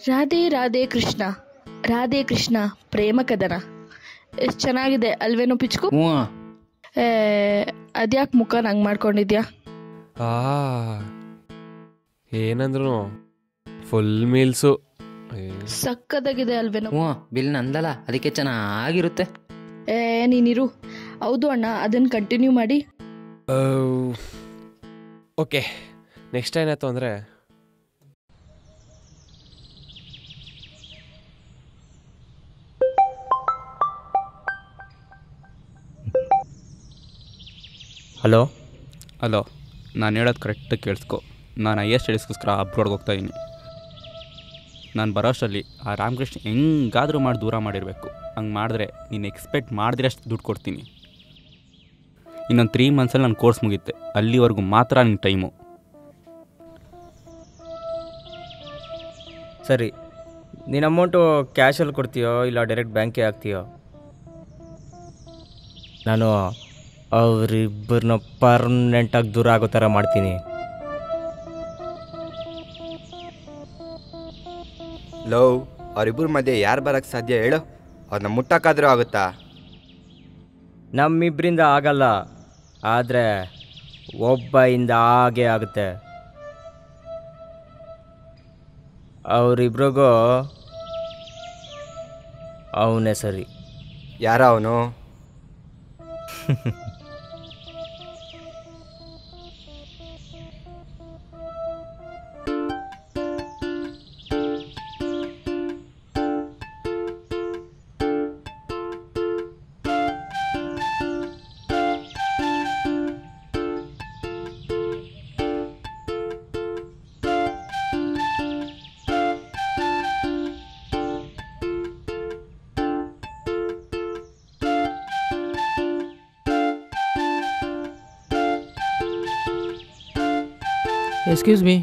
ರಾಧೆ ರಾಧೆ ಕೃಷ್ಣ, ರಾಧೆ ಕೃಷ್ಣ ಪ್ರೇಮ ಕದನ. ಎಷ್ಟು ಚೆನ್ನಾಗಿದೆ ಅಲ್ವೇನೋ ಪಿಚ್ಕು. ಅದ್ಯಾಕೆ ಮುಖ ನಂಗೆ ಮಾಡ್ಕೊಂಡಿದ್ಯಾ? ಏನಂದ್ರು ಫುಲ್ ಮೀಲ್ಸು ಸಕ್ಕದಾಗಿದೆ ಅಲ್ವೇನೋ. ಬಿಲ್ ನಂದಲ್ಲ, ಅದಕ್ಕೆ ಚೆನ್ನಾಗಿರುತ್ತೆ. ನೀನಿರು. ಹೌದು ಅಣ್ಣ, ಅದನ್ನು ಕಂಟಿನ್ಯೂ ಮಾಡಿ. ಓಕೆ, ನೆಕ್ಸ್ಟ್ ಏನಾಯ್ತು ಅಂದರೆ, ಹಲೋ ನಾನು ಹೇಳೋದು ಕರೆಕ್ಟಾಗಿ ಕೇಳಿಸ್ಕೊ. ನಾನು ಹೈಯರ್ ಸ್ಟಡೀಸ್ಗೋಸ್ಕರ ಅಬ್ರಾಡ್ಗೆ ಹೋಗ್ತಾಯಿದ್ದೀನಿ. ನಾನು ಬರೋಷ್ಟರಲ್ಲಿ ಆ ರಾಮಕೃಷ್ಣ ಹೆಂಗಾದರೂ ಮಾಡಿ ದೂರ ಮಾಡಿರಬೇಕು. ಹಂಗೆ ಮಾಡಿದ್ರೆ ನೀನು ಎಕ್ಸ್ಪೆಕ್ಟ್ ಮಾಡಿದ್ರೆ ಅಷ್ಟು ದುಡ್ಡು ಕೊಡ್ತೀನಿ. ಇನ್ನೊಂದು 3 ಮಂತ್ಸಲ್ಲಿ ನನ್ನ ಕೋರ್ಸ್ ಮುಗಿಯುತ್ತೆ. ಅಲ್ಲಿವರೆಗೂ ಮಾತ್ರ ನಿನ್ನ ಟೈಮು. ಸರಿ, ನೀನು ಅಮೌಂಟು ಕ್ಯಾಶಲ್ಲಿ ಕೊಡ್ತೀಯೋ ಇಲ್ಲ ಡೈರೆಕ್ಟ್ ಬ್ಯಾಂಕಿಗೆ ಹಾಕ್ತೀಯೋ? ನಾನು ಅವರಿಬ್ಬರನ್ನ ಪರ್ಮನೆಂಟಾಗಿ ದೂರ ಆಗೋ ಥರ ಮಾಡ್ತೀನಿ. ಲವ್, ಅವರಿಬ್ಬರ ಮಧ್ಯೆ ಯಾರು ಬರೋಕ್ಕೆ ಸಾಧ್ಯ ಹೇಳು? ಅವ್ರನ್ನ ಮುಟ್ಟಕ್ಕಾದರೂ ಆಗುತ್ತಾ? ನಮ್ಮಿಬ್ಬರಿಂದ ಆಗಲ್ಲ, ಆದರೆ ಒಬ್ಬಯಿಂದ ಆಗೇ ಆಗುತ್ತೆ. ಅವರಿಬ್ರಿಗೂ ಅವನೇ ಸರಿ. ಯಾರ ಅವನು? ಎಕ್ಸ್ಕ್ಯೂಸ್ ಮೀ,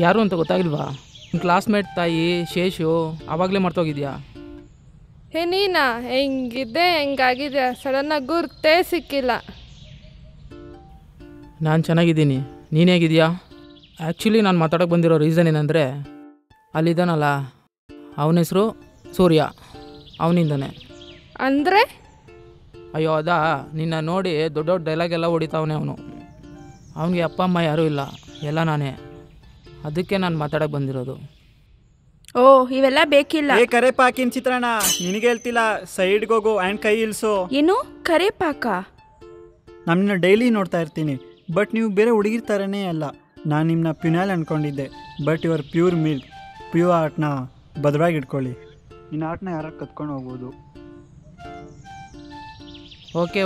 ಯಾರು ಅಂತ ಗೊತ್ತಾಗಿಲ್ವಾ? ನಿಮ್ಮ ಕ್ಲಾಸ್ಮೇಟ್ ತಾಯಿ ಶೇಷು, ಆವಾಗಲೇ ಮರ್ತೋಗಿದ್ಯಾ? ನೀನಾ? ಹೆಂಗಿದ್ದೆ ಹೆಂಗಾಗಿದೆ, ಸಡನ್ನಾಗಿ ಗುರ್ತೇ ಸಿಕ್ಕಿಲ್ಲ. ನಾನು ಚೆನ್ನಾಗಿದ್ದೀನಿ, ನೀನು ಹೇಗಿದೆಯಾ? ಆ್ಯಕ್ಚುಲಿ ನಾನು ಮಾತಾಡೋಕ್ಕೆ ಬಂದಿರೋ ರೀಸನ್ ಏನಂದರೆ, ಅಲ್ಲಿದ್ದಾನಲ್ಲ ಅವನ ಹೆಸರು ಸೂರ್ಯ, ಅವನಿಂದನೇ. ಅಂದರೆ? ಅಯ್ಯೋ ಅದಾ, ನಿನ್ನ ನೋಡಿ ದೊಡ್ಡ ದೊಡ್ಡ ಡೈಲಾಗ್ ಎಲ್ಲ ಹೊಡಿತಾವನೆ ಅವನು. ಅವನಿಗೆ ಅಪ್ಪ ಅಮ್ಮ ಯಾರೂ ಇಲ್ಲ, ಎಲ್ಲ ನಾನೇ. ಅದಕ್ಕೆ ನಾನು ಮಾತಾಡೋಕ್ಕೆ ಬಂದಿರೋದು. ಓ, ಇವೆಲ್ಲ ಬೇಕಿಲ್ಲ. ಕರೆ ಪಾಕಿನ ಚಿತ್ರಣ ನಿನಗೆ ಹೇಳ್ತಿಲ್ಲ, ಸೈಡ್ಗೆ ಹೋಗು ಆ್ಯಂಡ್ ಕೈ ಇಳಿಸು. ಏನು ಕರೆ ಪಾಕ? ನಮ್ಮನ್ನ ಡೈಲಿ ನೋಡ್ತಾ ಇರ್ತೀನಿ, ಬಟ್ ನೀವು ಬೇರೆ ಹುಡುಗಿರ್ ಥರನೇ ಅಲ್ಲ. ನಾನು ನಿಮ್ಮನ್ನ ಪ್ಯುನಾಲ್ ಅಂದ್ಕೊಂಡಿದ್ದೆ, but your pure milk. Pure ಆರ್ಟ್ನ ಭದ್ರವಾಗಿ ಇಟ್ಕೊಳ್ಳಿ. ನಿನ್ನ ಆರ್ಟ್ನ ಯಾರು ಕತ್ಕೊಂಡು ಹೋಗ್ಬೋದು. ಓಕೆ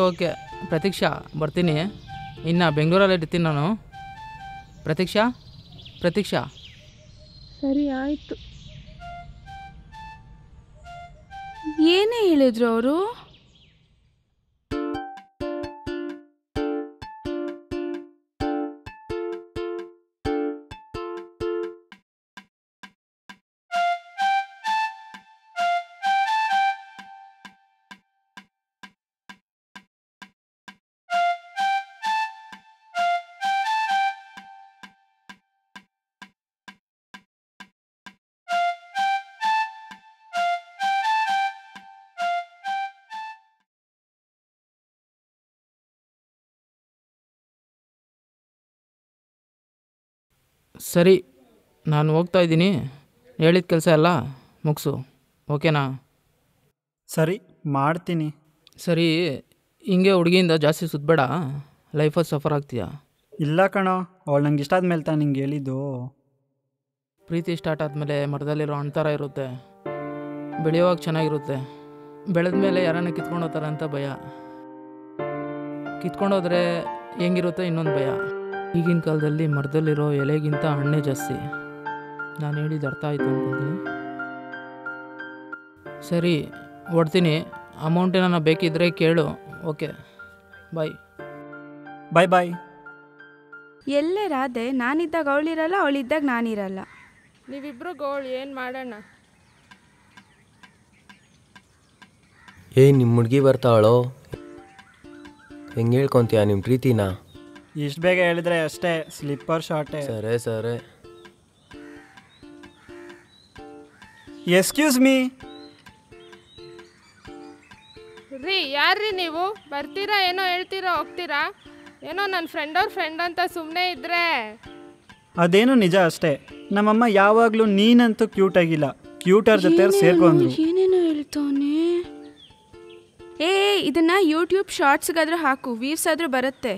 ಪ್ರತೀಕ್ಷಾ, ಬರ್ತೀನಿ. ಇನ್ನು ಬೆಂಗಳೂರಲ್ಲಿ ಇರ್ತೀನಿ ನಾನು. ಪ್ರತೀಕ್ಷಾ ಸರಿ ಆಯಿತು. ಏನೇ ಹೇಳಿದ್ರು ಅವರು? ಸರಿ, ನಾನು ಹೋಗ್ತಾ ಇದ್ದೀನಿ. ಹೇಳಿದ ಕೆಲಸ ಎಲ್ಲ ಮುಗಿಸು, ಓಕೆನಾ? ಸರಿ, ಮಾಡ್ತೀನಿ. ಸರಿ, ಹಿಂಗೆ ಹುಡುಗಿಯಿಂದ ಜಾಸ್ತಿ ಸುತ್ತಬೇಡ, ಲೈಫಲ್ಲಿ ಸಫರ್ ಆಗ್ತೀಯಾ. ಇಲ್ಲ ಕಣೋ, ಅವಳು ನಂಗೆ ಇಷ್ಟ ಆದ್ಮೇಲೆ ತಾನು ನಿಂಗೆ ಹೇಳಿದ್ದು. ಪ್ರೀತಿ ಸ್ಟಾರ್ಟ್ ಆದಮೇಲೆ ಮರದಲ್ಲಿರೋ ಹಣ್ಣ ಇರುತ್ತೆ, ಬೆಳೆಯುವಾಗ ಚೆನ್ನಾಗಿರುತ್ತೆ. ಬೆಳೆದ ಮೇಲೆ ಯಾರನ್ನ ಕಿತ್ಕೊಂಡು ಹೋಗ್ತಾರೆ ಅಂತ ಭಯ. ಕಿತ್ಕೊಂಡೋದ್ರೆ ಹೆಂಗಿರುತ್ತೆ ಇನ್ನೊಂದು ಭಯ. ಈಗಿನ ಕಾಲದಲ್ಲಿ ಮರದಲ್ಲಿರೋ ಎಲೆಗಿಂತ ಹಣ್ಣೇ ಜಾಸ್ತಿ. ನಾನು ಹೇಳಿದ್ದು ಅರ್ಥ ಆಯಿತು ಅಂದ್ಕೊಳ್ತೀನಿ. ಸರಿ, ಹೊಡ್ತೀನಿ. ಅಮೌಂಟ್ ಏನಾನ ಬೇಕಿದ್ದರೆ ಕೇಳು. ಓಕೆ, ಬಾಯ್. ಬಾಯ್. ಎಲ್ಲೇ ರಾಧೆ? ನಾನಿದ್ದಾಗ ಅವಳಿರಲ್ಲ, ಅವಳಿದ್ದಾಗ ನಾನಿರಲ್ಲ. ನೀವಿಬ್ರು ಗೋಳು ಏನು ಮಾಡೋಣ? ನಿಮ್ಮ ಹುಡುಗಿ ಬರ್ತಾವಳೋ? ಹೆಂಗೆ ಹೇಳ್ಕೊತೀಯ ನಿಮ್ಮ ಪ್ರೀತಿನ? ಇಷ್ಟು ಬೇಗ ಹೇಳಿದ್ರೆ ಅಷ್ಟೇ, ಸ್ಲಿಪ್ಪರ್ ಶಾರ್ಟೇ. ಸರಿ ಸರಿ. Excuse me. ರೀ ಯಾರ್ರೀ ನೀವು? ಬರ್ತೀರಾ ಏನೋ ಹೇಳ್ತೀರಾ ಹೋಗ್ತೀರಾ? ಏನೋ ನನ್ನ ಫ್ರೆಂಡ್ ಅಂತ ಸುಮ್ಮನೆ ಇದ್ರೆ. ಅದೇನೋ ನಿಜ ಅಷ್ಟೇ. ನಮ್ಮಮ್ಮ ಯಾವಾಗಲೂ ನೀನಂತೂ ಕ್ಯೂಟ್ ಆಗಿಲ್ಲ, ಕ್ಯೂಟರ್ ಜೊತೆ ಸೇರ್ಕೊಂಡ್ರು. ಏನೇನೋ ಹೇಳ್ತಾನೆ. ಇದನ್ನ ಯೂಟ್ಯೂಬ್ ಶಾರ್ಟ್ಸ್ಗಾದ್ರೂ ಹಾಕು, ವ್ಯೂಸ್ ಆದ್ರೂ ಬರುತ್ತೆ.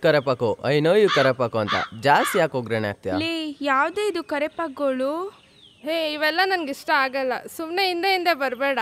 ಕರೆಪಾಕು, ಐ ನೋ ಯು ಕರೆಪಾಕು ಅಂತ ಜಾಸ್ತಿ ಯಾಕೆ ಹೋಗ್ರೇನೆ ಆಗ್ತೀಯಾ? ಯಾವುದೇ ಇದು ಕರೆಪಾಕ್ಗಳು? ಇವೆಲ್ಲ ನನಗಿಷ್ಟ ಆಗಲ್ಲ, ಸುಮ್ಮನೆ ಹಿಂದೆ ಬರಬೇಡ.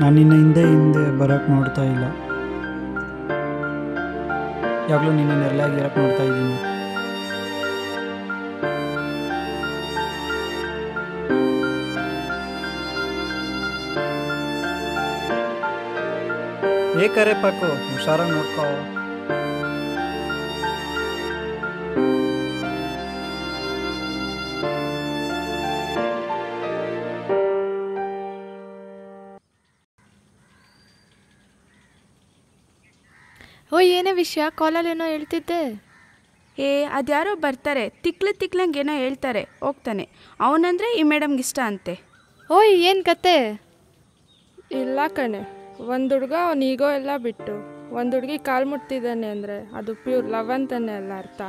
ನಾನು ನಿನ್ನ ಹಿಂದೆ ಬರೋಕ್ಕೆ ನೋಡ್ತಾ ಇಲ್ಲ, ಯಾವಾಗಲೂ ನಿನ್ನ ನೆರಳಾಗಿರೋಕ್ಕೆ ನೋಡ್ತಾ ಇದ್ದೀನಿ. ಕರೆ ಪಾಕು, ಹುಷಾರಾಗಿ ನೋಡ್ಕೋ. ಏನೇ ವಿಷಯ? ಕಾಲಲ್ಲೇನೋ ಹೇಳ್ತಿದ್ದೆ. ಅದ್ಯಾರೋ ಬರ್ತಾರೆ, ತಿಕ್ಲಂಗೆ ಏನೋ ಹೇಳ್ತಾರೆ, ಹೋಗ್ತಾನೆ. ಅವನಂದರೆ ಈ ಮೇಡಮ್ಗೆ ಇಷ್ಟ ಅಂತೆ. ಏನು ಕತೆ? ಇಲ್ಲ ಕಣೆ, ಒಂದು ಹುಡುಗ ಅವನ ಈಗೋ ಎಲ್ಲ ಬಿಟ್ಟು ಒಂದು ಹುಡುಗಿ ಕಾಲು ಮುಟ್ತಿದ್ದಾನೆ ಅಂದರೆ ಅದು ಪ್ಯೂರ್ ಲವ್ ಅಂತಾನೆ ಅಲ್ಲ ಅರ್ಥ.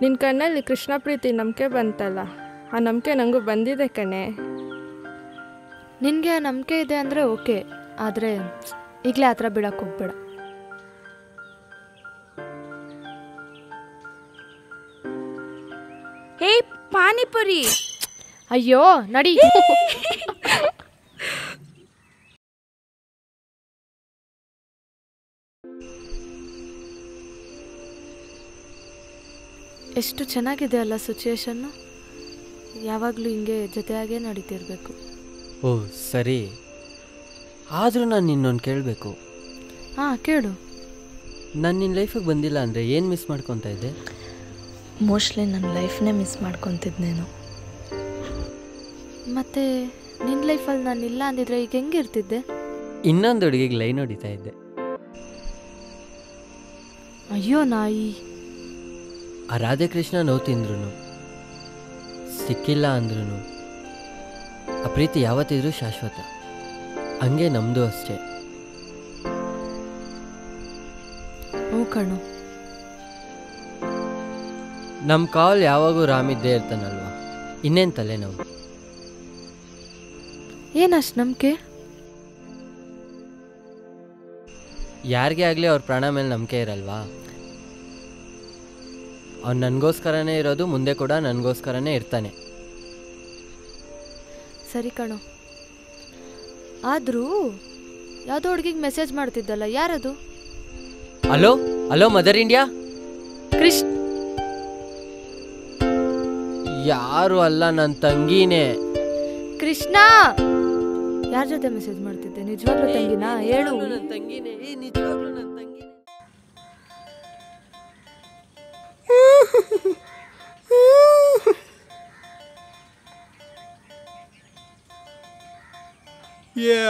ನಿನ್ನ ಕಣ್ಣಲ್ಲಿ ಕೃಷ್ಣ ಪ್ರೀತಿ ನಂಬಿಕೆ ಬಂತಲ್ಲ, ಆ ನಂಬಿಕೆ ನನಗೂ ಬಂದಿದೆ ಕಣೆ. ನಿನಗೆ ಆ ನಂಬಿಕೆ ಇದೆ ಅಂದರೆ ಓಕೆ, ಆದರೆ ಈಗಲೇ ಆ ಥರ ಬಿಡಕ್ಕೆ ಹೋಗ್ಬೇಡ. ಪಾನಿಪುರಿ. ಅಯ್ಯೋ ನಡಿ. ಎಷ್ಟು ಚೆನ್ನಾಗಿದೆ ಅಲ್ಲ ಸಿಚುವೇಶನ್ನು. ಯಾವಾಗಲೂ ಹಿಂಗೆ ಜೊತೆಯಾಗೇ ನಡೀತಿರ್ಬೇಕು. ಓ ಸರಿ, ಆದರೂ ನಾನು ನಿನ್ನೊಂದು ಕೇಳಬೇಕು. ಕೇಳು. ನಾನು ನಿನ್ನ ಲೈಫಿಗೆ ಬಂದಿಲ್ಲ ಅಂದರೆ ಏನು ಮಿಸ್ ಮಾಡ್ಕೊತಾ ಇದ್ದೆ? ಮೋಸ್ಟ್ಲಿ ನನ್ನ ಲೈಫ್ನೇ ಮಿಸ್ ಮಾಡ್ಕೊತಿದ್ನೇನು. ಮತ್ತು ನಿನ್ನ ಲೈಫಲ್ಲಿ ನಾನು ಇಲ್ಲ ಅಂದಿದ್ರೆ ಈಗ ಹೆಂಗಿರ್ತಿದ್ದೆ? ಇನ್ನೊಂದು ಹುಡುಗಿಗೆ ಲೈನ್ ಹೊಡಿತಾ ಇದ್ದೆ. ಅಯ್ಯೋ ನಾಯಿ. ಆ ರಾಧಾಕೃಷ್ಣ ನೋವು ತಿಂದ್ರು ಸಿಕ್ಕಿಲ್ಲ ಅಂದ್ರೂ ಆ ಪ್ರೀತಿ ಯಾವತ್ತಿದ್ರೂ ಶಾಶ್ವತ. ಹಂಗೆ ನಮ್ಮದು ಅಷ್ಟೇ. ಹ್ಞೂ ಕಣು. ನಮ್ಮ ಕಾಲ್ ಯಾವಾಗೂ ರಾಮಿದ್ದೇ ಇರ್ತಾನಲ್ವಾ, ಇನ್ನೇನು ತಲೆನೋವು. ಏನಷ್ಟು ನಂಬಿಕೆ? ಯಾರಿಗೇ ಆಗಲಿ ಅವ್ರ ಪ್ರಾಣ ಮೇಲೆ ನಂಬಿಕೆ ಇರಲ್ವಾ? ಅವ್ನು ನನಗೋಸ್ಕರನೇ ಇರೋದು, ಮುಂದೆ ಕೂಡ ನನಗೋಸ್ಕರನೇ ಇರ್ತಾನೆ. ಸರಿ ಕಣೋ. ಆದರೂ ಯಾವುದೋ ಹುಡುಗಿಗೆ ಮೆಸೇಜ್ ಮಾಡ್ತಿದ್ದಲ್ಲ, ಯಾರದು? Hello mother India. ಕೃಷ್ಣ. ಯಾರು ಅಲ್ಲ, ನನ್ನ ತಂಗಿನೇ. ಕೃಷ್ಣ. ಯಾರ ಜೊತೆ ಮೆಸೇಜ್ ಮಾಡ್ತಿದ್ದೆ? ನಿಜವಾಗ್ಲೂ ತಂಗಿನಾ? ಹೇಳು. ನನ್ನ ತಂಗಿನೇ, ನಿಜವಾಗ್ಲೂ ನನ್ನ ತಂಗಿನೇ.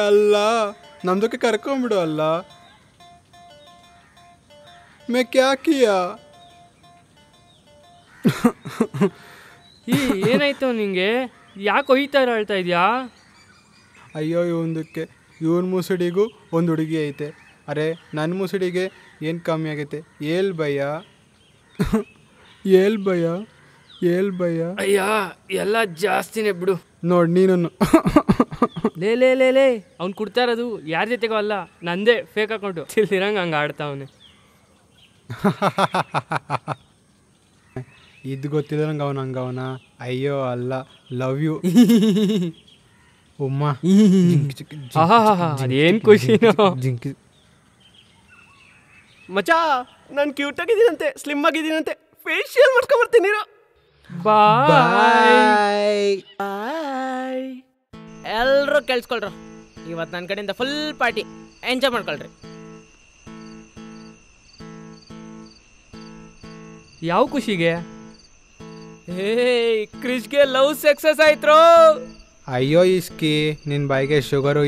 ಅಲ್ಲ ನಮ್ದಕ್ಕೆ ಕರ್ಕೊಂಬಿಡು. ಅಲ್ಲ ಮೇ ಕ್ಯಾ ಕಿಯಾ? ಏನಾಯ್ತು ನಿಂಗೆ? ಯಾಕೆ ಒಯ್ತಾ ಹೇಳ್ತಾ ಇದೆಯಾ? ಅಯ್ಯೋ ಇವೊಂದಕ್ಕೆ ಇವನ ಮುಸುಡಿಗೂ ಒಂದು ಹುಡುಗಿ ಐತೆ. ಅರೆ ನನ್ನ ಮುಸುಡಿಗೆ ಏನು ಕಮ್ಮಿ ಆಗೈತೆ? ಏಲ್ ಭಯ ಏಲ್ ಭಯ ಏಲ್ ಭಯ. ಅಯ್ಯ ಎಲ್ಲ ಜಾಸ್ತಿನೇ ಬಿಡು. ನೋಡಿ ನೀನನ್ನು ಲೇ ಅವ್ನು ಕೊಡ್ತಾ ಇರೋದು ಯಾರ ಜೊತೆಗೋ ಅಲ್ಲ, ನಂದೇ ಫೇಕ್ ಅಕೌಂಟು. ತಿಳ್ದಿರಂಗೆ ಹಂಗೆ ಆಡ್ತಾವನೆ. ಇದು ಗೊತ್ತಿದ್ರಂಗೆ ಅವನ. ಅಯ್ಯೋ ಅಲ್ಲ, ಲವ್ ಯು. ಉಮ್ಮ ಅದೇನು ಖುಷಿನೋ. ಜಿಂಕಿ ಮಚಾ ನಾನು ಕ್ಯೂಟ್ ಆಗಿದ್ದೀನಂತೆ, ಸ್ಲಿಮ್ ಆಗಿದ್ದೀನಂತೆ, ಫೇಶಿಯಲ್ ಮಾಡ್ಕೊಂಬರ್ತೀನಿ. ಬಾಯ್. ಎಲ್ಲರೂ ಕೇಳಿಸ್ಕೊಳ್ರು, ಇವತ್ತು ನನ್ನ ಕಡೆಯಿಂದ ಫುಲ್ ಪಾರ್ಟಿ ಎಂಜಾಯ್ ಮಾಡ್ಕೊಳ್ರಿ. ಯಾವ ಖುಷಿಗೆ? ಕ್ರಿಶ್ಗೆ ಲವ್ ಸಕ್ಸಸ್ ಆಯ್ತ್ರೋ. ಅಯ್ಯೋ ಇಸ್ಕಿ, ನಿನ್ನ ಬಾಯಿಗೆ ಶುಗರು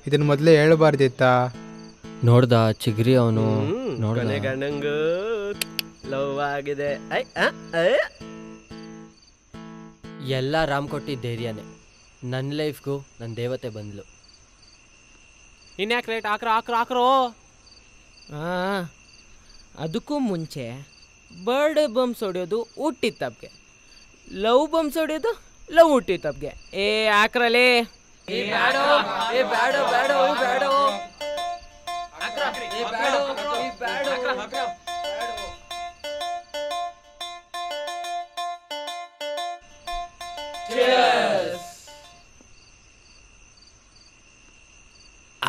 ಇದನ್ನ ಮೊದಲೇ ಹೇಳ್ಬಾರ್ದಿತ್ತಾ? ನೋಡ್ದ ಚಿಗ್ರಿ ಅವನು ಗಂಡಂಗು ಲವ್ ಆಗಿದೆ. ಎಲ್ಲ ರಾಮ್ ಕೊಟ್ಟಿದ್ದ ಧೈರ್ಯನೇ. ನನ್ನ ಲೈಫ್ಗೂ ನನ್ನ ದೇವತೆ ಬಂದ್ಲು. ಇನ್ಯಾಕೆ ರೇಟ್ ಹಾಕ್ರೋ. ಅದಕ್ಕೂ ಮುಂಚೆ ಬರ್ಡೇ ಬಂಬ್ಸ್ ಹೊಡೆಯೋದು ಹುಟ್ಟಿದ ತಪ್ಪಿಗೆ, ಲವ್ ಬಂಬ್ಸ್ ಹೊಡೆಯೋದು ಲವ್ ಹುಟ್ಟಿದ ತಪ್ಪಿಗೆ. ಹಾಕ್ರಲೇ.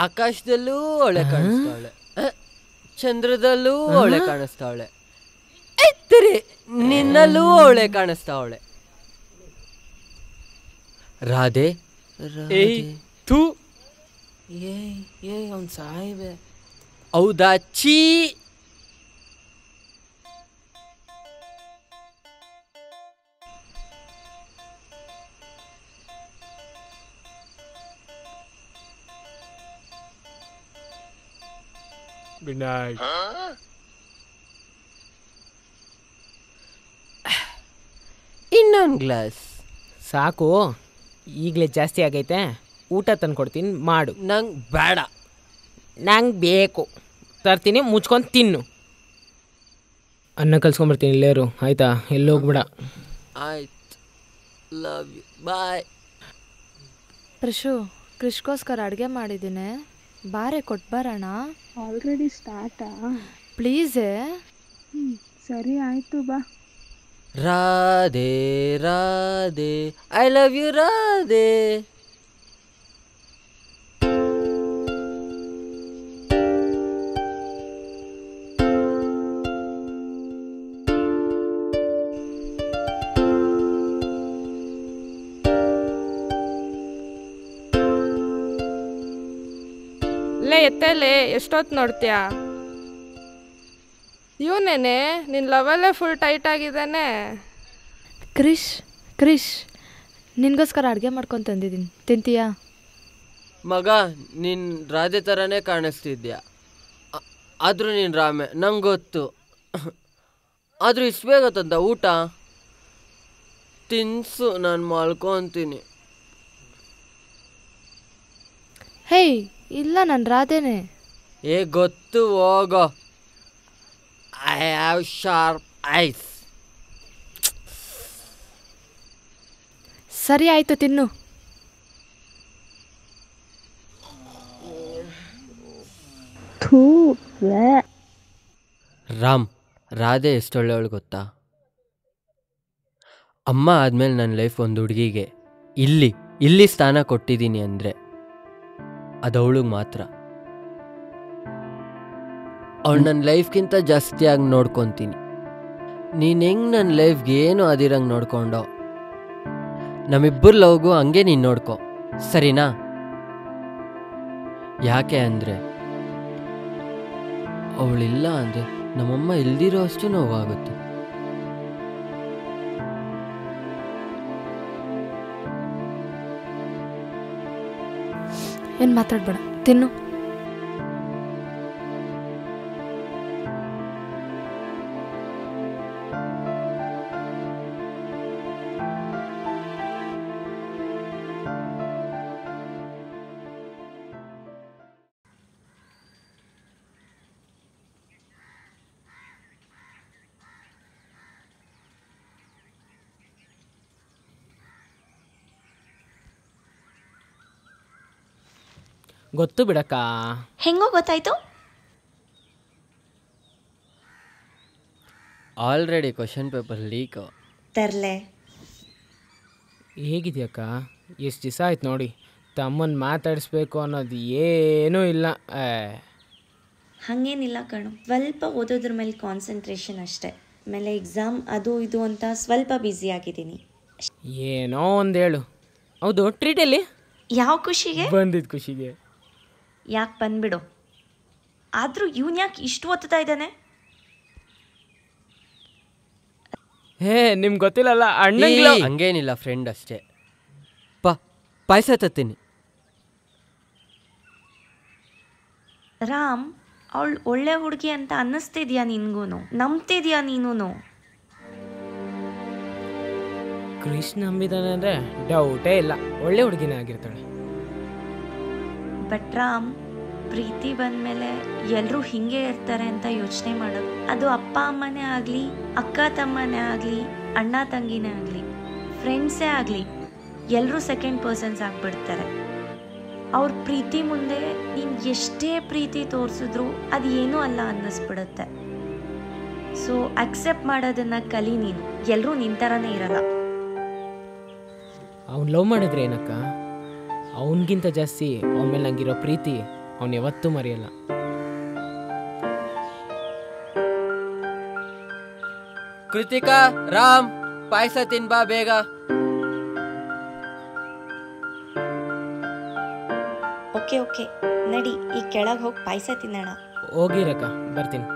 ಆಕಾಶದಲ್ಲೂ ಅವಳೆ ಕಾಣಿಸ್ತಾವಳೆ, ಚಂದ್ರದಲ್ಲೂ ಅವಳೆ ಕಾಣಿಸ್ತಾವಳೆ, ನಿನ್ನಲ್ಲೂ ಅವಳೆ ಕಾಣಿಸ್ತಾವಳೆ. ರಾಧೆ ಅವ್ನು ಸಾಯಿವೆ. ಹೌದಾ? ಛೀ. Good night. ಇನ್ನೊಂದು ಗ್ಲಾಸ್ ಸಾಕು, ಈಗಲೇ ಜಾಸ್ತಿ ಆಗೈತೆ. ಊಟ ತಂದು ಕೊಡ್ತೀನಿ, ಮಾಡು. ನಂಗೆ ಬೇಡ. ನಂಗೆ ಬೇಕು, ತರ್ತೀನಿ, ಮುಚ್ಕೊಂಡು ತಿನ್ನು. ಅನ್ನ ಕಲ್ಸ್ಕೊಂಬರ್ತೀನಿ, ಇಲ್ಲೇರು ಆಯ್ತಾ? ಎಲ್ಲೋಗ್ಬಿಡ. ಆಯ್ತು, ಲವ್ ಯು, ಬಾಯ್. ಪ್ರಶು, ಕ್ರಿಶ್ಗೋಸ್ಕರ ಅಡುಗೆ ಮಾಡಿದ್ದೀನಿ, ಬಾರೆ ಕೊಟ್ಟು ಬರೋಣ. ಆಲ್ರೆಡಿ ಸ್ಟಾರ್ಟಾ? ಪ್ಲೀಸೇ. ಸರಿ ಆಯಿತು, ಬಾ. Radhe Radhe I love you Radhe. ಎತ್ತಲೆ ಎಷ್ಟೊತ್ತು ನೋಡ್ತೀಯಾ? ಇವನೇನೆ ನಿನ್ನ ಲವಲ್ಲೇ ಫುಲ್ ಟೈಟ್ ಆಗಿದ್ದಾನೆ. ಕ್ರಿಶ್ ನಿನಗೋಸ್ಕರ ಅಡುಗೆ ಮಾಡ್ಕೊಂಡು ತಂದಿದ್ದೀನಿ, ತಿಂತೀಯಾ? ಮಗ, ನೀನು ರಾಧೆ ಥರನೇ ಕಾಣಿಸ್ತಿದ್ಯಾ, ಆದರೂ ನೀನು ರಾಮೆ, ನಂಗೆ ಗೊತ್ತು. ಆದರೂ ಇಷ್ಟು ಬೇಗ ತಂದ ಊಟ? ತಿನ್ಸು, ನಾನು ಮಲ್ಕೊತೀನಿ. ಹೇಯ್, ಇಲ್ಲ, ನಾನು ರಾಧೆನೇ. ಗೊತ್ತು, ಹೋಗೋ. I have sharp ice. ಸರಿ ಆಯಿತು, ತಿನ್ನು. ರಾಮ್, ರಾಧೆ ಎಷ್ಟೊಳ್ಳೆವಳು ಗೊತ್ತಾ? ಅಮ್ಮ ಆದಮೇಲೆ ನನ್ನ ಲೈಫ್ ಒಂದು ಹುಡುಗಿಗೆ ಇಲ್ಲಿ ಸ್ಥಾನ ಕೊಟ್ಟಿದ್ದೀನಿ ಅಂದರೆ ಅದು ಅವಳಿಗೆ ಮಾತ್ರ. ಅವಳು ನನ್ನ ಲೈಫ್ಗಿಂತ ಜಾಸ್ತಿಯಾಗಿ ನೋಡ್ಕೊತೀನಿ. ನೀನು ಹೆಂಗೆ ನನ್ನ ಲೈಫ್ಗೆ ಏನು ಅದಿರಂಗೆ ನೋಡ್ಕೊಂಡೋ, ನಮ್ಮಿಬ್ಬರು ಲವ್ಗೂ ಹಂಗೆ ನೀನು ನೋಡ್ಕೊ, ಸರಿನಾ? ಯಾಕೆ ಅಂದರೆ ಅವಳಿಲ್ಲ ಅಂದರೆ ನಮ್ಮಮ್ಮ ಇಲ್ದಿರೋ ಅಷ್ಟು ನೋವಾಗುತ್ತೆ. ಏನು ಮಾತಾಡ್ಬೇಡ, ತಿನ್ನು. ಗೊತ್ತು ಬಿಡಕ್ಕ. ಹೆಂಗೋ ಗೊತ್ತಾಯ್ತು? Already question paper leak. ತರ್ಲೆ. ಹೇಗಿದೆಯಕ್ಕ? ಎಷ್ಟು ದಿವಸ ಆಯ್ತು ನೋಡಿ, ತಮ್ಮನ್ನು ಮಾತಾಡಿಸ್ಬೇಕು ಅನ್ನೋದು ಏನೂ ಇಲ್ಲ. ಹಾಗೇನಿಲ್ಲ ಕಣು, ಸ್ವಲ್ಪ ಓದೋದ್ರ ಮೇಲೆ ಕಾನ್ಸಂಟ್ರೇಷನ್ ಅಷ್ಟೇ. ಆಮೇಲೆ ಎಕ್ಸಾಮ್ ಅದು ಇದು ಅಂತ ಸ್ವಲ್ಪ ಬ್ಯುಸಿ ಆಗಿದ್ದೀನಿ. ಏನೋ ಒಂದು ಹೇಳು. ಹೌದು, ಟ್ರೀಟಲ್ಲಿ ಯಾವ ಖುಷಿಗೆ ಬಂದಿದ್ದು? ಖುಷಿಗೆ ಯಾಕೆ ಬಂದ್ಬಿಡು. ಆದರೂ ಇವನು ಯಾಕೆ ಇಷ್ಟು ಓದ್ತಾ ಇದ್ದಾನೆ? ನಿಮ್ಗೆ ಗೊತ್ತಿಲ್ಲಲ್ಲ ಅಣ್ಣ. ಹಂಗೇನಿಲ್ಲ, ಫ್ರೆಂಡ್ ಅಷ್ಟೇ. ಪಾಯಸ ತತ್ತೀನಿ. ರಾಮ್, ಅವಳು ಒಳ್ಳೆ ಹುಡುಗಿ ಅಂತ ಅನ್ನಿಸ್ತಿದ್ಯಾ ನಿನ್ಗೂ? ನಂಬ್ತಿದ್ಯಾ ನೀನು? ಕೃಷ್ಣ ನಂಬಿದಾನೆ ಅಂದರೆ ಡೌಟೇ ಇಲ್ಲ, ಒಳ್ಳೆ ಹುಡುಗಿನೇ ಆಗಿರ್ತಾಳೆ. ಬಟ್ ರಾಮ್, ಪ್ರೀತಿ ಬಂದಮೇಲೆ ಎಲ್ಲರೂ ಹಿಂಗೆ ಇರ್ತಾರೆ ಅಂತ ಯೋಚನೆ ಮಾಡೋದು. ಅದು ಅಪ್ಪ ಅಮ್ಮನೇ ಆಗಲಿ, ಅಕ್ಕ ತಮ್ಮನೇ ಆಗಲಿ, ಅಣ್ಣ ತಂಗಿನೇ ಆಗಲಿ, ಫ್ರೆಂಡ್ಸೇ ಆಗಲಿ, ಎಲ್ಲರೂ ಸೆಕೆಂಡ್ ಪರ್ಸನ್ಸ್ ಆಗಿಬಿಡ್ತಾರೆ. ಅವ್ರ ಪ್ರೀತಿ ಮುಂದೆ ನೀನು ಎಷ್ಟೇ ಪ್ರೀತಿ ತೋರಿಸಿದ್ರು ಅದು ಏನೂ ಅಲ್ಲ ಅನ್ನಿಸ್ಬಿಡುತ್ತೆ. ಸೊ ಅಕ್ಸೆಪ್ಟ್ ಮಾಡೋದನ್ನು ಕಲಿ ನೀನು. ಎಲ್ಲರೂ ನಿನ್ನ ಥರನೇ ಇರಲ್ಲ. ಅವ್ನು ಲವ್ ಮಾಡಿದ್ರೆ ಏನಕ್ಕ, ಅವನಿಗಿಂತ ಜಾಸ್ತಿ ಅವನ ಮೇಲೆ ನಂಗಿರೋ ಪ್ರೀತಿ ಅವನು ಯಾವತ್ತೂ ಮರೆಯಲ್ಲ. ಕೃತಿಕಾ, ರಾಮ್, ಪಾಯಸ ತಿನ್ಬಾ ಬೇಗ. ಓಕೆ ನಡಿ, ಈ ಕೆಳಗೆ ಹೋಗಿ ಪಾಯಸ ತಿನ್ನೋಣ. ಹೋಗಿರಕ್ಕ, ಬರ್ತೀನಿ.